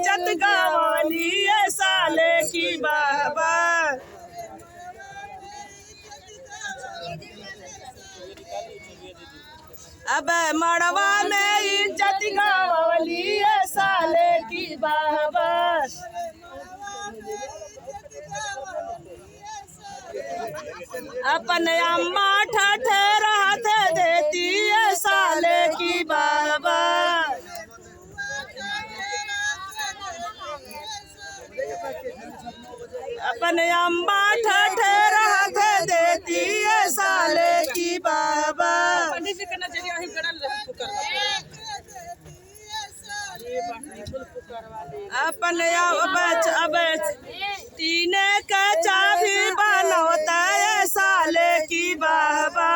इज्जत गंवाली साले की बाबा। अब मड़वा में इज्जत गंवाली साले की बाबा। अपन अम्मा ठठेरात देती साले की बाबा। अपन अम्मा ठठेरात देती साले की बाबा। अपन अब तीने का चाबी बनौता है साले की बाबा।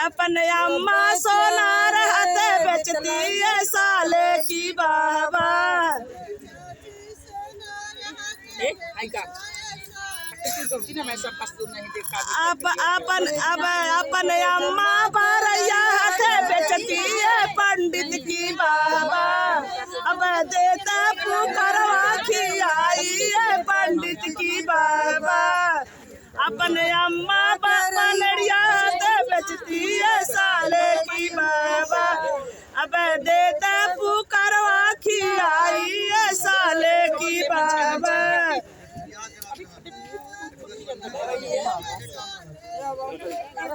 अपन अम्मा सोना रहत बेचती है साले की बाबा। अपन अम्मा बरैया बेचती है पंडित की बाबा। अब देता पुकरवा खियाई है पंडित की बाबा। अपन अम्मा बनरिया बेचती है साले की बाबा। अब